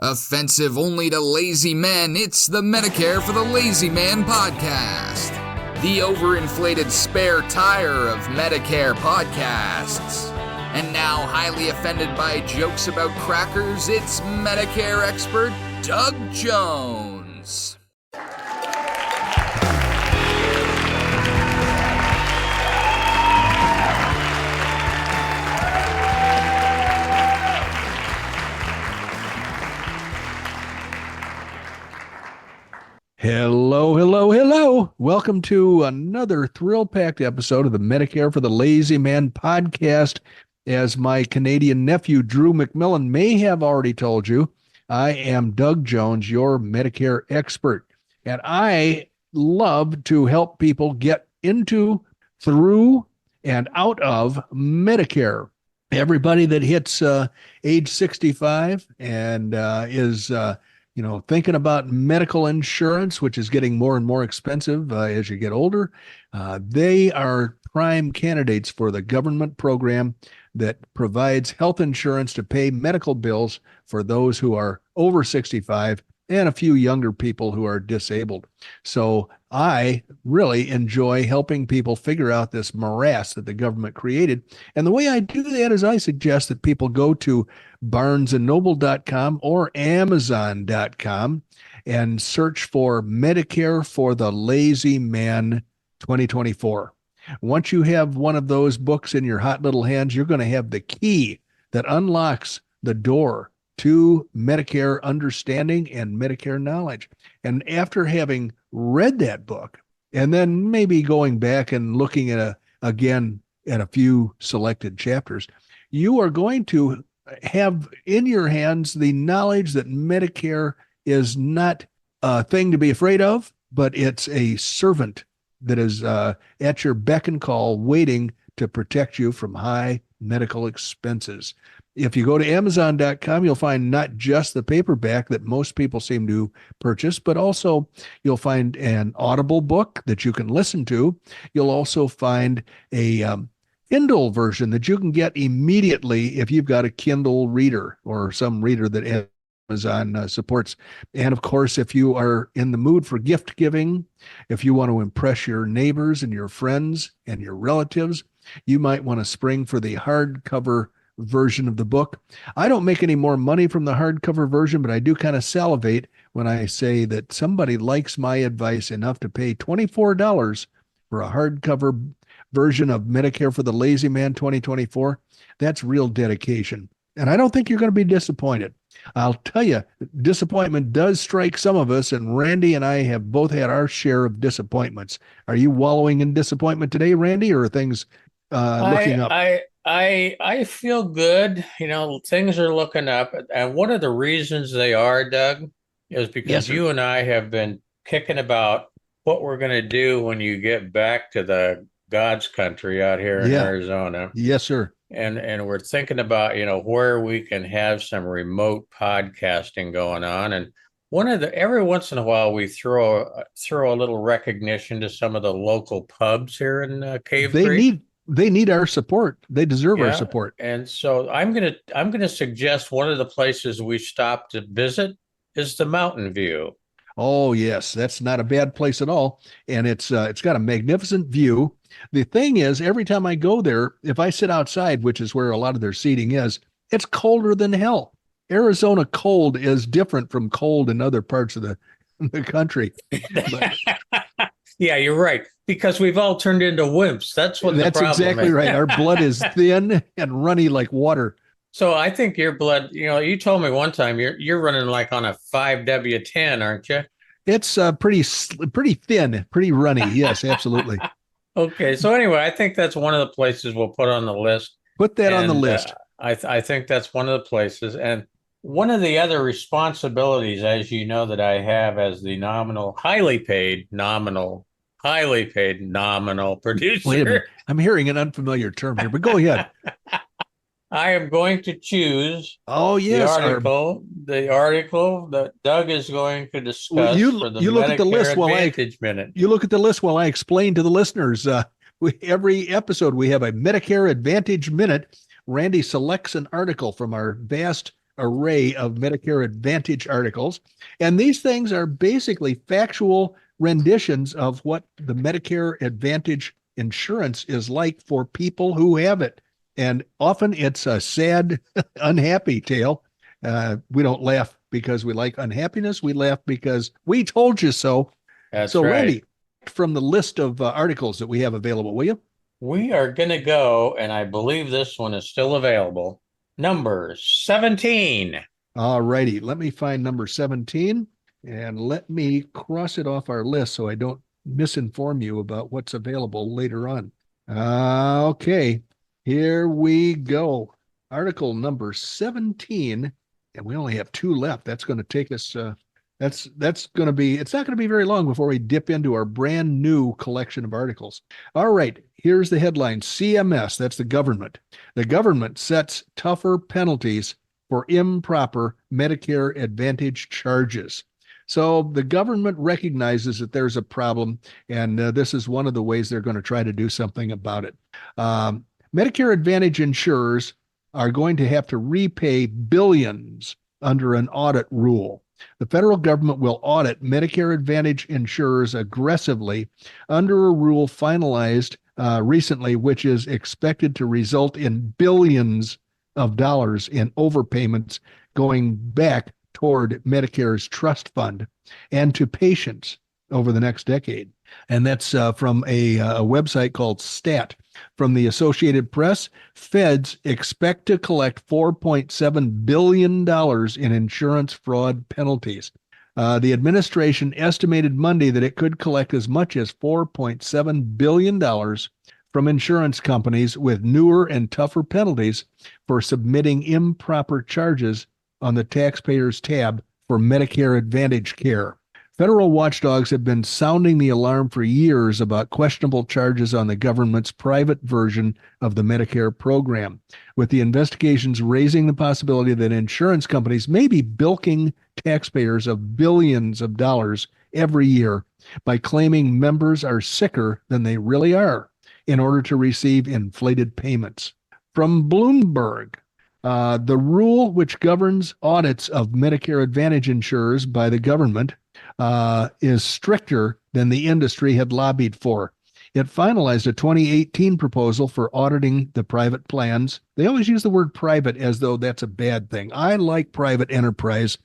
Offensive only to lazy men, it's the Medicare for the Lazy Man podcast. The overinflated spare tire of Medicare podcasts. And now, highly offended by jokes about crackers, it's Medicare expert Doug Jones. Hello, hello, hello. Welcome to another thrill-packed episode of the Medicare for the Lazy Man podcast. As my Canadian nephew, Drew McMillan, may have already told you, I am Doug Jones, your Medicare expert. And I love to help people get into, through, and out of Medicare. Everybody that hits age 65 and is thinking about medical insurance, which is getting more and more expensive as you get older, they are prime candidates for the government program that provides health insurance to pay medical bills for those who are over 65 and a few younger people who are disabled. So I really enjoy helping people figure out this morass that the government created. And the way I do that is I suggest that people go to barnesandnoble.com or amazon.com and search for Medicare for the Lazy Man 2024. Once you have one of those books in your hot little hands, you're going to have the key that unlocks the door to Medicare understanding and Medicare knowledge. And after having read that book, and then maybe going back and looking at a few selected chapters, you are going to have in your hands the knowledge that Medicare is not a thing to be afraid of, but it's a servant that is at your beck and call, waiting to protect you from high medical expenses. If you go to Amazon.com, you'll find not just the paperback that most people seem to purchase, but also you'll find an Audible book that you can listen to. You'll also find a Kindle version that you can get immediately if you've got a Kindle reader or some reader that Amazon supports. And of course, if you are in the mood for gift giving, if you want to impress your neighbors and your friends and your relatives, you might want to spring for the hardcover version of the book. I don't make any more money from the hardcover version, but I do kind of salivate when I say that somebody likes my advice enough to pay $24 for a hardcover version of Medicare for the Lazy Man 2024. That's real dedication. And I don't think you're going to be disappointed. I'll tell you, disappointment does strike some of us, and Randy and I have both had our share of disappointments. Are you wallowing in disappointment today, Randy, or are things looking up? I feel good. Things are looking up. And one of the reasons they are, Doug, is because you and I have been kicking about what we're going to do when you get back to the God's country out here in Arizona. Yes, sir. And we're thinking about, where we can have some remote podcasting going on. And every once in a while we throw a little recognition to some of the local pubs here in Cave Creek. They need our support. They deserve our support. And so I'm gonna suggest one of the places we stop to visit is the Mountain View. Oh yes, that's not a bad place at all, and it's got a magnificent view. The thing is, every time I go there, if I sit outside, which is where a lot of their seating is, it's colder than hell. Arizona cold is different from cold in other parts of the country. Yeah, you're right. Because we've all turned into wimps. That's what the problem is. That's exactly right. Our blood is thin and runny like water. So I think your blood, you told me one time you're running like on a 5W10, aren't you? It's pretty thin, pretty runny. Yes, absolutely. Okay. So anyway, I think that's one of the places we'll put on the list. Put that on the list. I think that's one of the places. And one of the other responsibilities, as you know, that I have as the highly paid nominal producer. Wait a minute. I'm hearing an unfamiliar term here, but go ahead. I am going to choose the article that Doug is going to discuss for the look at the list Advantage Minute. You look at the list while I explain to the listeners. Every episode we have a Medicare Advantage Minute. Randy selects an article from our vast array of Medicare Advantage articles. And these things are basically factual renditions of what the Medicare Advantage insurance is like for people who have it. And often it's a sad, unhappy tale. We don't laugh because we like unhappiness. We laugh because we told you so. That's So, right. Randy, from the list of articles that we have available, will you? We are going to go, and I believe this one is still available. Number 17. All righty. Let me find number 17 and let me cross it off our list so I don't misinform you about what's available later on. Okay. Here we go. Article number 17, and we only have 2 left. That's going to take us that's going to be, it's not going to be very long before we dip into our brand new collection of articles. All right, here's the headline. CMS, that's the government. The government sets tougher penalties for improper Medicare Advantage charges. So the government recognizes that there's a problem, and this is one of the ways they're going to try to do something about it. Medicare Advantage insurers are going to have to repay billions under an audit rule. The federal government will audit Medicare Advantage insurers aggressively under a rule finalized recently, which is expected to result in billions of dollars in overpayments going back toward Medicare's trust fund and to patients over the next decade. And that's from a website called STAT. From the Associated Press, feds expect to collect $4.7 billion in insurance fraud penalties. The administration estimated Monday that it could collect as much as $4.7 billion from insurance companies with newer and tougher penalties for submitting improper charges on the taxpayers tab for Medicare Advantage care. Federal watchdogs have been sounding the alarm for years about questionable charges on the government's private version of the Medicare program, with the investigations raising the possibility that insurance companies may be bilking taxpayers of billions of dollars every year by claiming members are sicker than they really are in order to receive inflated payments. From Bloomberg, the rule which governs audits of Medicare Advantage insurers by the government is stricter than the industry had lobbied for. It finalized a 2018 proposal for auditing the private plans. They always use the word private as though that's a bad thing. I like private enterprise,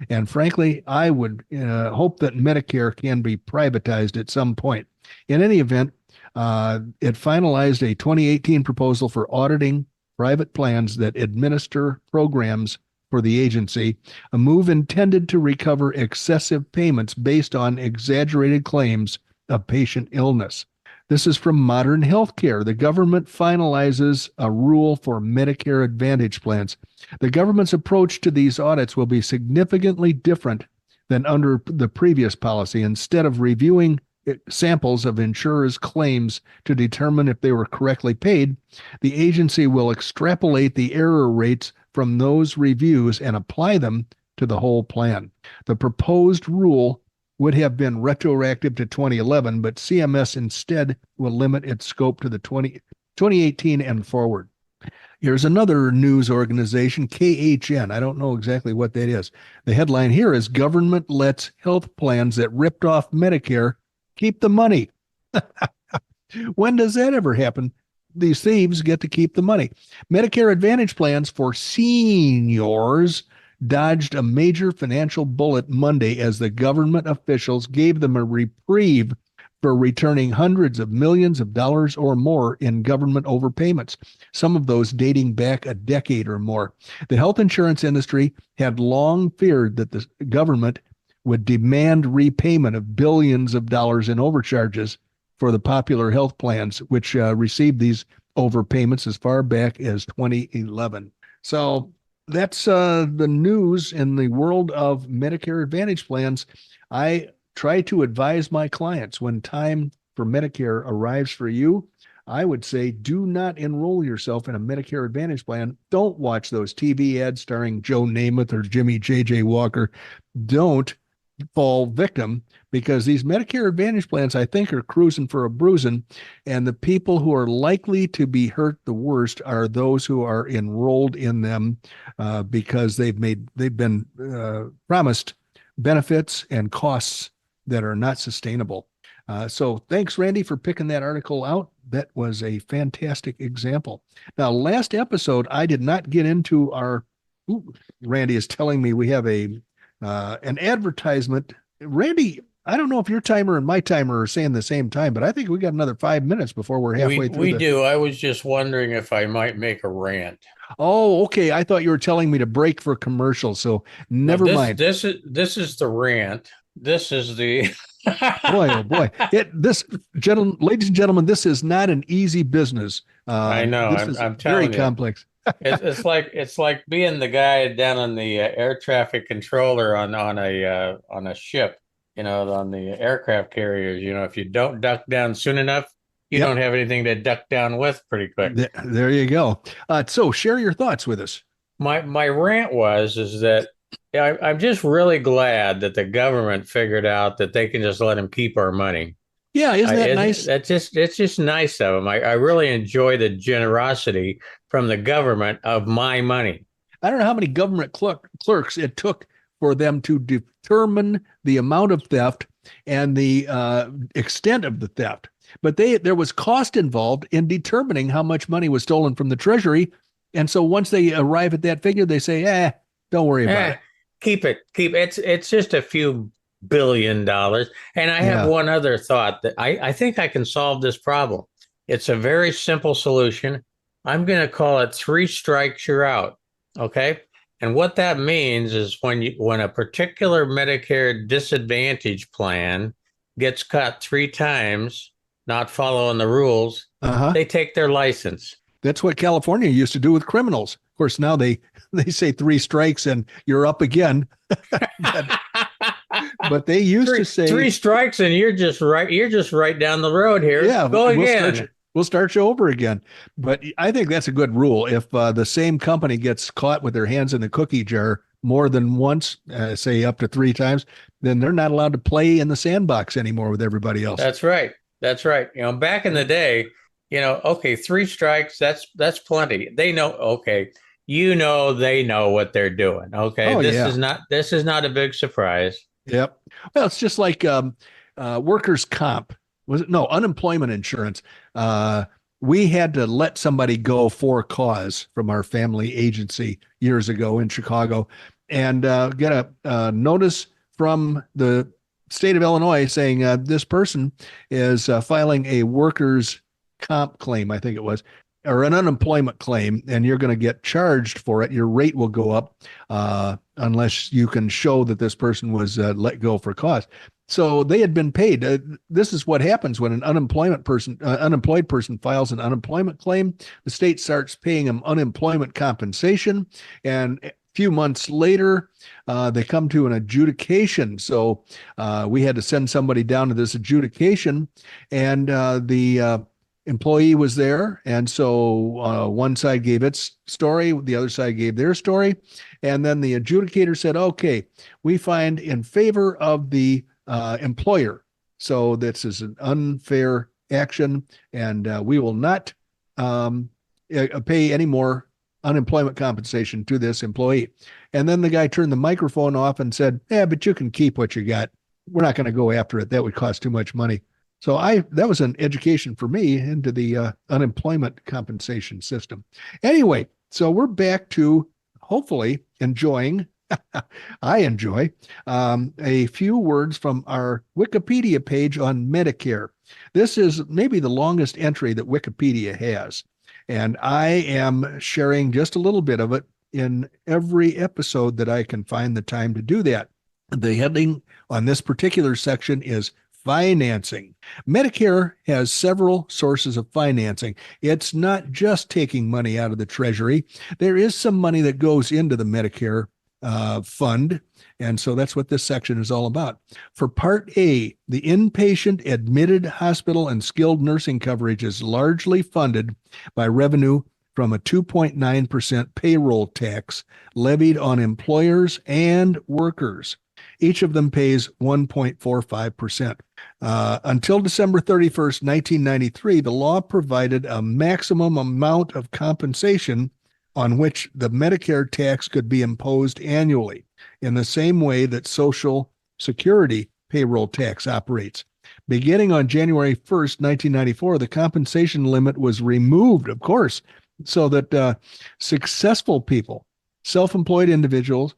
and frankly, I would hope that Medicare can be privatized at some point. In any event, it finalized a 2018 proposal for auditing private plans that administer programs for the agency, a move intended to recover excessive payments based on exaggerated claims of patient illness. This is from Modern Healthcare. The government finalizes a rule for Medicare Advantage plans. The government's approach to these audits will be significantly different than under the previous policy. Instead of reviewing samples of insurers' claims to determine if they were correctly paid, the agency will extrapolate the error rates from those reviews and apply them to the whole plan. The proposed rule would have been retroactive to 2011, but CMS instead will limit its scope to the 2018 and forward. Here's another news organization, KHN. I don't know exactly what that is. The headline here is Government Lets Health Plans That Ripped Off Medicare Keep the Money. When does that ever happen? These thieves get to keep the money. Medicare Advantage plans for seniors dodged a major financial bullet Monday as the government officials gave them a reprieve for returning hundreds of millions of dollars or more in government overpayments, some of those dating back a decade or more. The health insurance industry had long feared that the government would demand repayment of billions of dollars in overcharges for the popular health plans, which received these overpayments as far back as 2011. So that's the news in the world of Medicare Advantage plans. I try to advise my clients when time for Medicare arrives for you. I would say do not enroll yourself in a Medicare Advantage plan. Don't watch those TV ads starring Joe Namath or Jimmy J.J. Walker. Don't fall victim, because these Medicare Advantage plans, I think, are cruising for a bruising, and the people who are likely to be hurt the worst are those who are enrolled in them, because they've been promised benefits and costs that are not sustainable. So thanks, Randy, for picking that article out. That was a fantastic example. Now, last episode, I did not get into our. Randy is telling me we have an advertisement. Randy, I don't know if your timer and my timer are saying the same time, but I think we got another 5 minutes before we're halfway through. We do. I was just wondering if I might make a rant. Oh, okay. I thought you were telling me to break for commercial, so never mind. This is the rant. This is the boy, oh boy. Ladies and gentlemen, this is not an easy business. I know. This I'm is very telling complex. It's like being the guy down on the air traffic controller on a ship, on the aircraft carriers. If you don't duck down soon enough, you don't have anything to duck down with pretty quick. There you go. So share your thoughts with us. My rant is that I'm just really glad that the government figured out that they can just let them keep our money. Yeah, isn't that nice? It's just nice of them. I really enjoy the generosity from the government of my money. I don't know how many government clerks it took for them to determine the amount of theft and the extent of the theft. But there was cost involved in determining how much money was stolen from the Treasury. And so once they arrive at that figure, they say, don't worry about it. Keep it. It's just a few $1 billion. And I have one other thought that I think I can solve this problem. It's a very simple solution. I'm going to call it 3 strikes, you're out. Okay. And what that means is when a particular Medicare disadvantage plan gets caught 3 times, not following the rules, they take their license. That's what California used to do with criminals. Of course, now they say 3 strikes and you're up again. but they used to say 3 strikes and you're just right down the road here. Yeah, go again. We'll start you over again. But I think that's a good rule. If the same company gets caught with their hands in the cookie jar more than once, say up to 3 times, then they're not allowed to play in the sandbox anymore with everybody else. That's right. Back in the day, 3 strikes, that's plenty. They know, okay, they know what they're doing. Okay. This is not a big surprise. Yep. Well, it's just like workers' comp. Unemployment insurance. We had to let somebody go for cause from our family agency years ago in Chicago, and get a notice from the state of Illinois saying this person is filing a workers' comp claim, I think it was, or an unemployment claim, and you're going to get charged for it. Your rate will go up unless you can show that this person was let go for cause. So they had been paid. This is what happens when an unemployed person files an unemployment claim. The state starts paying them unemployment compensation, and a few months later, they come to an adjudication. So we had to send somebody down to this adjudication, and the employee was there. And so one side gave its story, the other side gave their story. And then the adjudicator said, okay, we find in favor of the employer. So this is an unfair action, and we will not pay any more unemployment compensation to this employee. And then the guy turned the microphone off and said, but you can keep what you got. We're not going to go after it. That would cost too much money. So that was an education for me into the unemployment compensation system. Anyway, so we're back to hopefully enjoying, I enjoy, a few words from our Wikipedia page on Medicare. This is maybe the longest entry that Wikipedia has, and I am sharing just a little bit of it in every episode that I can find the time to do that. The heading on this particular section is financing. Medicare has several sources of financing. It's not just taking money out of the Treasury. There is some money that goes into the Medicare fund, and so that's what this section is all about. For Part A, the inpatient admitted hospital and skilled nursing coverage is largely funded by revenue from a 2.9% payroll tax levied on employers and workers. Each of them pays 1.45%. Until December 31st, 1993, the law provided a maximum amount of compensation on which the Medicare tax could be imposed annually, in the same way that Social Security payroll tax operates. Beginning on January 1st, 1994, the compensation limit was removed, of course, so that successful people, self-employed individuals,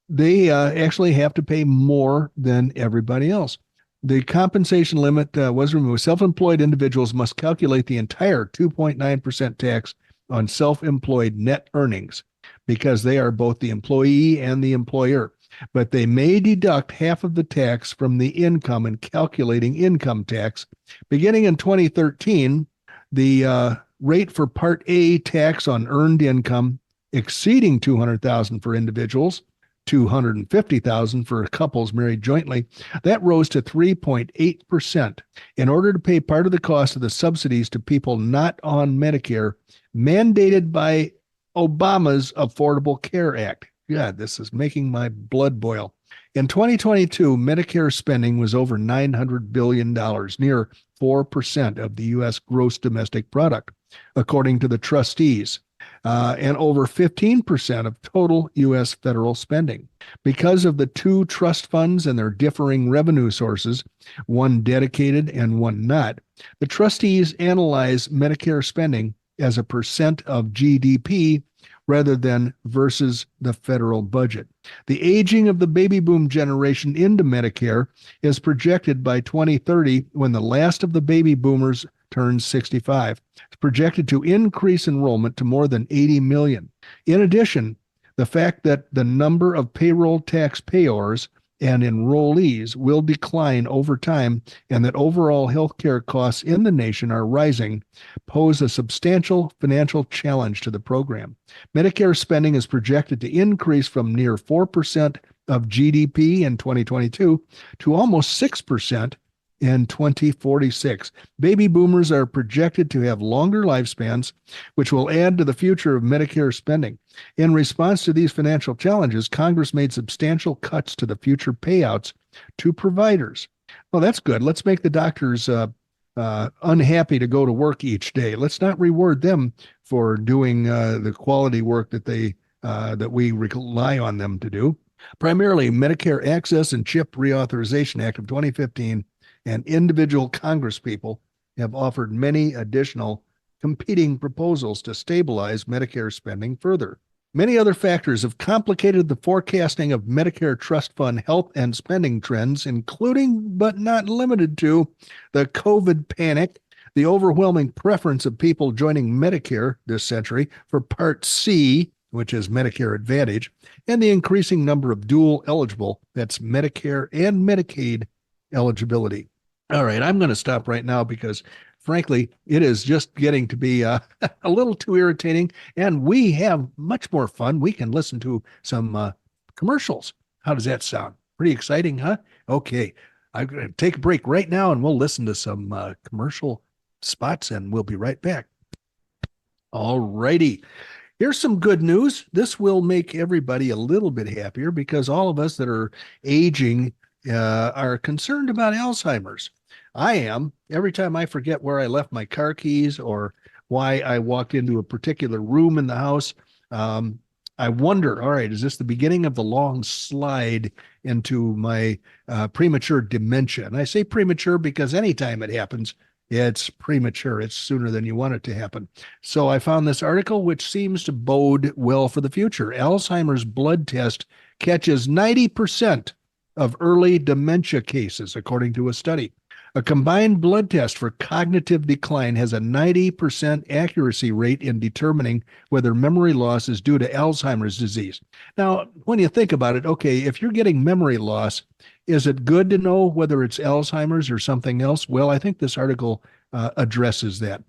they actually have to pay more than everybody else. The compensation limit was removed. Self-employed individuals must calculate the entire 2.9% tax on self-employed net earnings because they are both the employee and the employer. But they may deduct half of the tax from the income in calculating income tax. Beginning in 2013, the rate for Part A tax on earned income exceeding $200,000 for individuals, $250,000 for couples married jointly, that rose to 3.8% in order to pay part of the cost of the subsidies to people not on Medicare, mandated by Obama's Affordable Care Act. God, this is making my blood boil. In 2022, Medicare spending was over $900 billion, near 4% of the U.S. gross domestic product, according to the trustees, and over 15% of total U.S. federal spending. Because of the two trust funds and their differing revenue sources, one dedicated and one not, the trustees analyze Medicare spending as a percent of GDP rather than versus the federal budget. The aging of the baby boom generation into Medicare is projected by 2030, when the last of the baby boomers turns 65. It's projected to increase enrollment to more than 80 million. In addition, the fact that the number of payroll tax payors and enrollees will decline over time and that overall healthcare costs in the nation are rising pose a substantial financial challenge to the program. Medicare spending is projected to increase from near 4% of GDP in 2022 to almost 6% in 2046. Baby boomers are projected to have longer lifespans, which will add to the future of Medicare spending. In response to these financial challenges, Congress made substantial cuts to the future payouts to providers. Well, that's good. Let's make the doctors unhappy to go to work each day. Let's not reward them for doing the quality work that we rely on them to do. Primarily, Medicare Access and CHIP Reauthorization Act of 2015 and individual Congresspeople have offered many additional competing proposals to stabilize Medicare spending further. Many other factors have complicated the forecasting of Medicare trust fund health and spending trends, including but not limited to the COVID panic, the overwhelming preference of people joining Medicare this century for Part C, which is Medicare Advantage, and the increasing number of dual eligible, that's Medicare and Medicaid eligibility. All right, I'm going to stop right now because, frankly, it is just getting to be a little too irritating, and we have much more fun. We can listen to some commercials. How does that sound? Pretty exciting, huh? Okay, I'm going to take a break right now, and we'll listen to some commercial spots, and we'll be right back. All righty. Here's some good news. This will make everybody a little bit happier because all of us that are aging are concerned about Alzheimer's. I am. Every time I forget where I left my car keys or why I walked into a particular room in the house, I wonder, all right, is this the beginning of the long slide into my premature dementia? And I say premature because anytime it happens, it's premature. It's sooner than you want it to happen. So I found this article which seems to bode well for the future. Alzheimer's blood test catches 90% of early dementia cases, according to a study. A combined blood test for cognitive decline has a 90% accuracy rate in determining whether memory loss is due to Alzheimer's disease. Now, when you think about it, okay, if you're getting memory loss, is it good to know whether it's Alzheimer's or something else? Well, I think this article addresses that.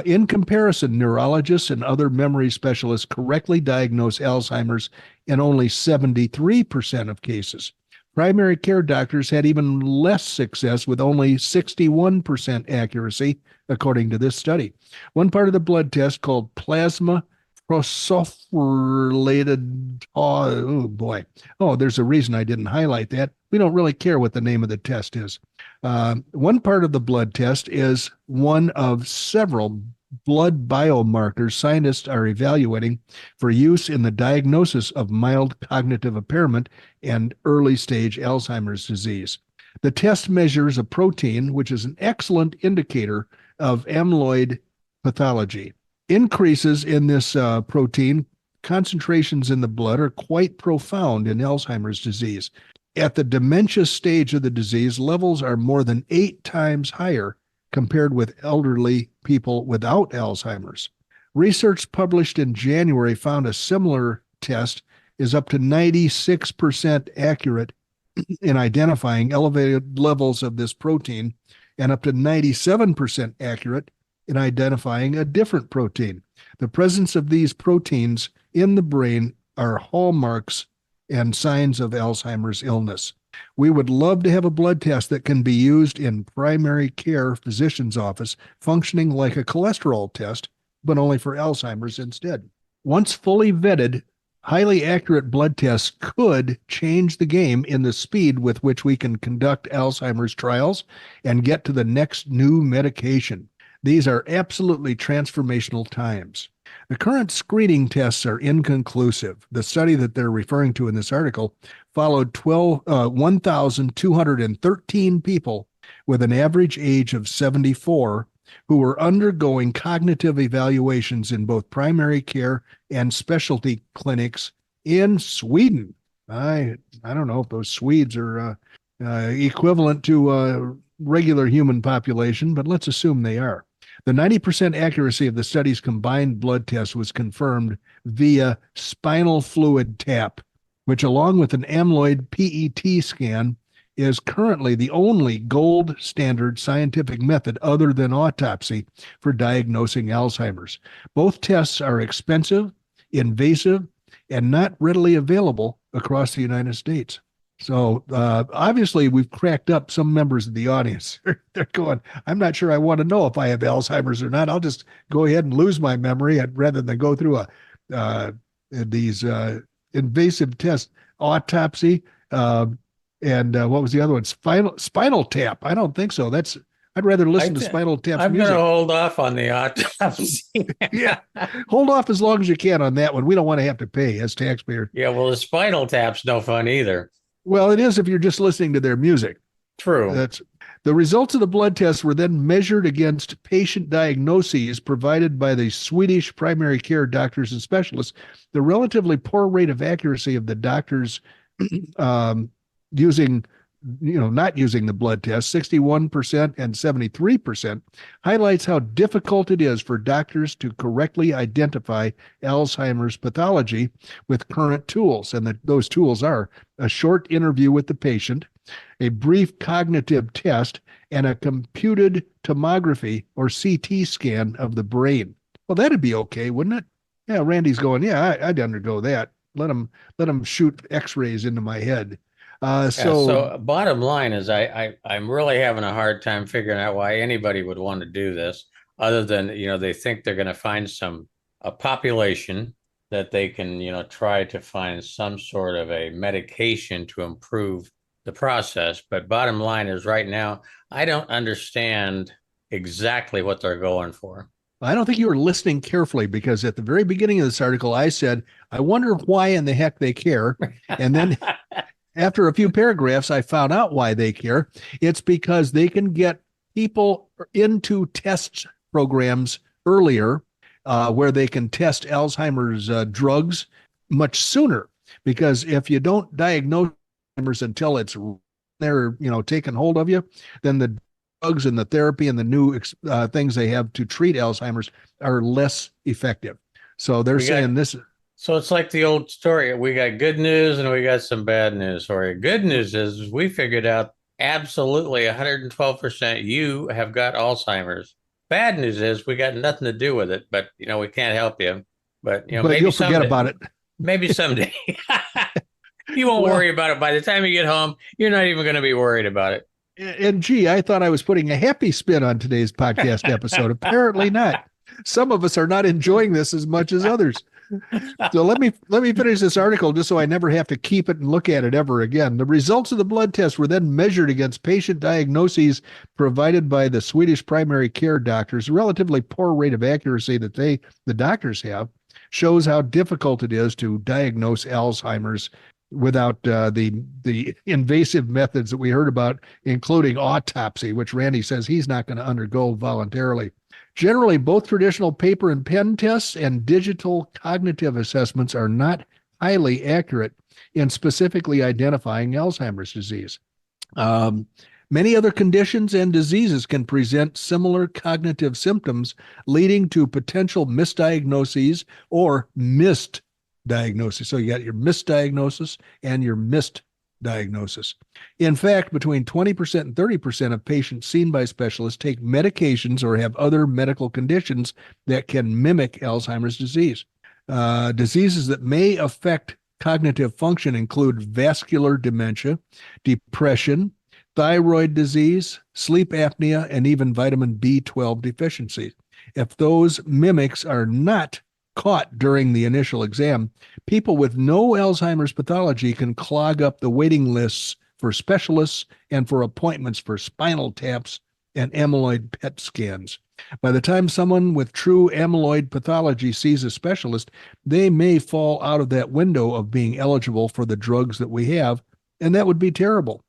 In comparison, neurologists and other memory specialists correctly diagnose Alzheimer's in only 73% of cases. Primary care doctors had even less success with only 61% accuracy, according to this study. One part of the blood test, called plasma prosulforated. Oh boy. Oh, there's a reason I didn't highlight that. We don't really care what the name of the test is. One part of the blood test is one of several blood biomarkers scientists are evaluating for use in the diagnosis of mild cognitive impairment and early stage Alzheimer's disease. The test measures a protein, which is an excellent indicator of amyloid pathology. Increases in this protein concentrations in the blood are quite profound in Alzheimer's disease. At the dementia stage of the disease, levels are more than 8 times higher compared with elderly people without Alzheimer's. Research published in January found a similar test is up to 96% accurate in identifying elevated levels of this protein and up to 97% accurate in identifying a different protein. The presence of these proteins in the brain are hallmarks and signs of Alzheimer's illness. We would love to have a blood test that can be used in primary care physician's office, functioning like a cholesterol test, but only for Alzheimer's instead. Once fully vetted, highly accurate blood tests could change the game in the speed with which we can conduct Alzheimer's trials and get to the next new medication. These are absolutely transformational times. The current screening tests are inconclusive. The study that they're referring to in this article followed 1,213 people with an average age of 74 who were undergoing cognitive evaluations in both primary care and specialty clinics in Sweden. I don't know if those Swedes are equivalent to regular human population, but let's assume they are. The 90% accuracy of the study's combined blood test was confirmed via spinal fluid tap, which along with an amyloid PET scan is currently the only gold standard scientific method other than autopsy for diagnosing Alzheimer's. Both tests are expensive, invasive, and not readily available across the United States. So obviously we've cracked up some members of the audience. They're going, I'm not sure I want to know if I have Alzheimer's or not. I'll just go ahead and lose my memory rather than go through these invasive tests, autopsy, and what was the other one? Spinal tap. I don't think so. I'd rather listen to Spinal Tap's I'm music. going to hold off on the autopsy. Yeah, hold off as long as you can on that one. We don't want to have to pay as taxpayers. Yeah, well, the Spinal Tap's no fun either. Well, it is if you're just listening to their music. True. The results of the blood tests were then measured against patient diagnoses provided by the Swedish primary care doctors and specialists. The relatively poor rate of accuracy of the doctors not using the blood test, 61% and 73%, highlights how difficult it is for doctors to correctly identify Alzheimer's pathology with current tools. And those tools are a short interview with the patient, a brief cognitive test, and a computed tomography or CT scan of the brain. Well, that'd be okay, wouldn't it? Yeah, Randy's going, yeah, I'd undergo that. Let them shoot x-rays into my head. So bottom line is I'm really having a hard time figuring out why anybody would want to do this other than, they think they're going to find a population that they can, try to find some sort of a medication to improve the process. But bottom line is right now, I don't understand exactly what they're going for. I don't think you were listening carefully because at the very beginning of this article, I said, I wonder why in the heck they care. And then after a few paragraphs, I found out why they care. It's because they can get people into test programs earlier where they can test Alzheimer's drugs much sooner. Because if you don't diagnose Alzheimer's until it's there, taking hold of you, then the drugs and the therapy and the new things they have to treat Alzheimer's are less effective. So they're saying this. So it's like the old story. We got good news and we got some bad news for you. Good news is we figured out absolutely 112% you have got Alzheimer's. Bad news is we got nothing to do with it, but we can't help you. But maybe you'll forget about it. Maybe someday. You won't worry about it. By the time you get home, you're not even going to be worried about it. And gee, I thought I was putting a happy spin on today's podcast episode. Apparently not. Some of us are not enjoying this as much as others. So let me finish this article just so I never have to keep it and look at it ever again. The results of the blood test were then measured against patient diagnoses provided by the Swedish primary care doctors. A relatively poor rate of accuracy that the doctors have shows how difficult it is to diagnose Alzheimer's without the invasive methods that we heard about, including autopsy, which Randy says he's not going to undergo voluntarily. Generally, both traditional paper and pen tests and digital cognitive assessments are not highly accurate in specifically identifying Alzheimer's disease. Many other conditions and diseases can present similar cognitive symptoms, leading to potential misdiagnoses or missed diagnosis. So you got your misdiagnosis and your missed diagnosis. In fact, between 20% and 30% of patients seen by specialists take medications or have other medical conditions that can mimic Alzheimer's disease. Diseases that may affect cognitive function include vascular dementia, depression, thyroid disease, sleep apnea, and even vitamin B12 deficiency. If those mimics are not caught during the initial exam, people with no Alzheimer's pathology can clog up the waiting lists for specialists and for appointments for spinal taps and amyloid PET scans. By the time someone with true amyloid pathology sees a specialist, they may fall out of that window of being eligible for the drugs that we have, and that would be terrible.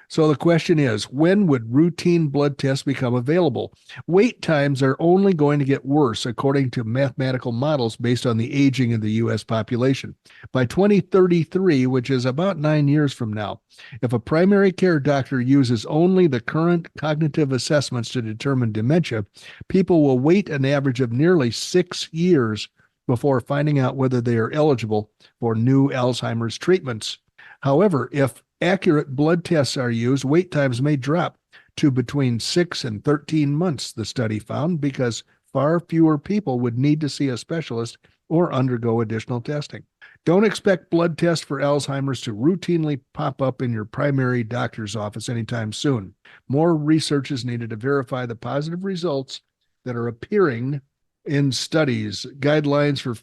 So the question is, when would routine blood tests become available? Wait times are only going to get worse according to mathematical models based on the aging of the U.S. population. By 2033, which is about 9 years from now, if a primary care doctor uses only the current cognitive assessments to determine dementia, people will wait an average of nearly 6 years before finding out whether they are eligible for new Alzheimer's treatments. However, if accurate blood tests are used, wait times may drop to between 6 and 13 months, the study found, because far fewer people would need to see a specialist or undergo additional testing. Don't expect blood tests for Alzheimer's to routinely pop up in your primary doctor's office anytime soon. More research is needed to verify the positive results that are appearing in studies. Guidelines for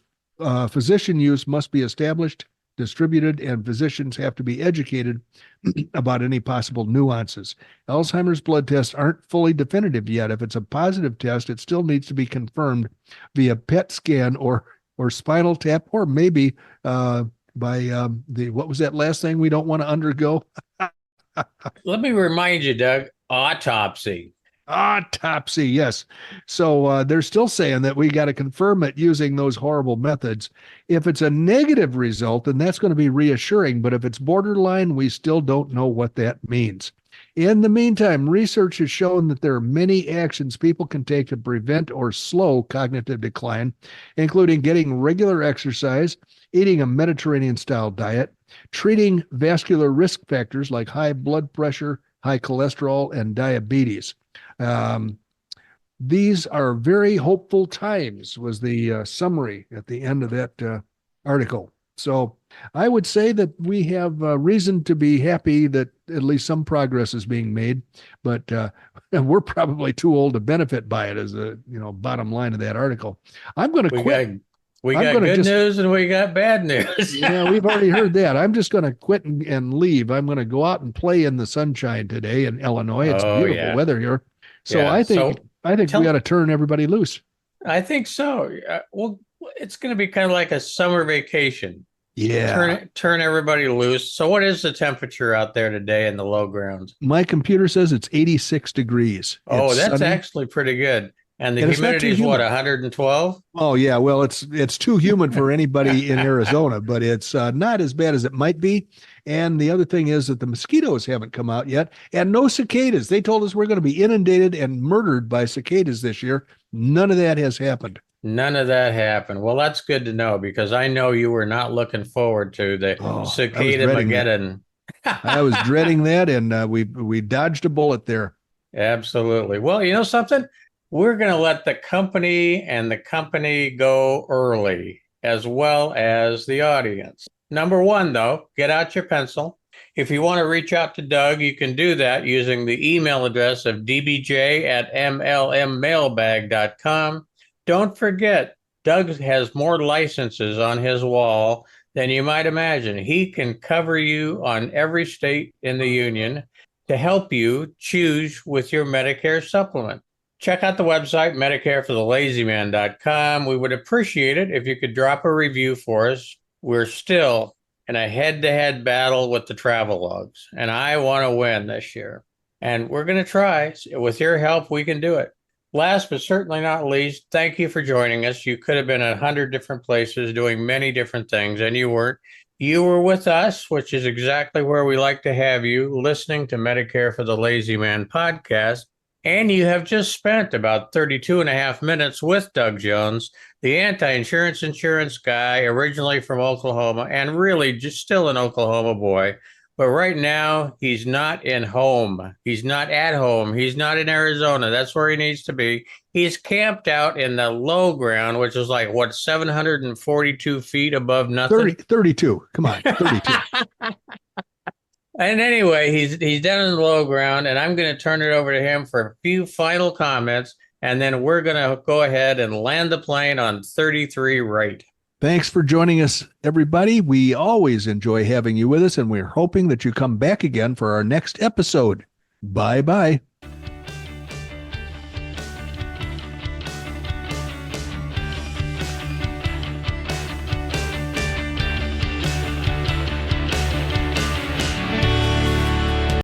physician use must be established, distributed, and physicians have to be educated about any possible nuances. Alzheimer's blood tests aren't fully definitive yet. If it's a positive test, it still needs to be confirmed via PET scan or spinal tap, or maybe by what was that last thing we don't want to undergo? Let me remind you, Doug, autopsy. Autopsy, yes. So they're still saying that we got to confirm it using those horrible methods. If it's a negative result, then that's going to be reassuring. But if it's borderline, we still don't know what that means. In the meantime, research has shown that there are many actions people can take to prevent or slow cognitive decline, including getting regular exercise, eating a Mediterranean-style diet, treating vascular risk factors like high blood pressure, high cholesterol, and diabetes. These are very hopeful times, was the summary at the end of that article. So I would say that we have reason to be happy that at least some progress is being made, but we're probably too old to benefit by it, as the bottom line of that article. I'm going to quit. We got good news and we got bad news. Yeah, we've already heard that. I'm just going to quit and leave. I'm going to go out and play in the sunshine today in Illinois. It's beautiful weather here. So yeah, I think we ought to turn everybody loose. I think so. Well, it's going to be kind of like a summer vacation. Yeah. Turn everybody loose. So what is the temperature out there today in the low grounds? My computer says it's 86 degrees. Oh, that's sunny. Actually pretty good. And the humidity is what, 112? Oh, yeah. Well, it's too humid for anybody in Arizona, but it's not as bad as it might be. And the other thing is that the mosquitoes haven't come out yet, and no cicadas. They told us we're going to be inundated and murdered by cicadas this year. None of that has happened. None of that happened. Well, that's good to know, because I know you were not looking forward to the cicada-mageddon. I was dreading that, and we dodged a bullet there. Absolutely. Well, you know something? We're going to let the company go early, as well as the audience. Number one, though, get out your pencil. If you want to reach out to Doug, you can do that using the email address of dbj@mlmmailbag.com. Don't forget, Doug has more licenses on his wall than you might imagine. He can cover you on every state in the union to help you choose with your Medicare supplement. Check out the website, medicareforthelazyman.com. We would appreciate it if you could drop a review for us. We're still in a head-to-head battle with the travel logs, and I want to win this year. And we're going to try. With your help, we can do it. Last but certainly not least, thank you for joining us. You could have been 100 different places doing many different things, and you weren't. You were with us, which is exactly where we like to have you, listening to Medicare for the Lazy Man podcast. And you have just spent about 32 and a half minutes with Doug Jones, the insurance guy, originally from Oklahoma, and really just still an Oklahoma boy. But right now, he's not in home. He's not at home. He's not in Arizona. That's where he needs to be. He's camped out in the low ground, which is like, 742 feet above nothing? 32. Come on, 32. And anyway, he's down in the low ground, and I'm going to turn it over to him for a few final comments, and then we're going to go ahead and land the plane on 33 right. Thanks for joining us, everybody. We always enjoy having you with us, and we're hoping that you come back again for our next episode. Bye-bye.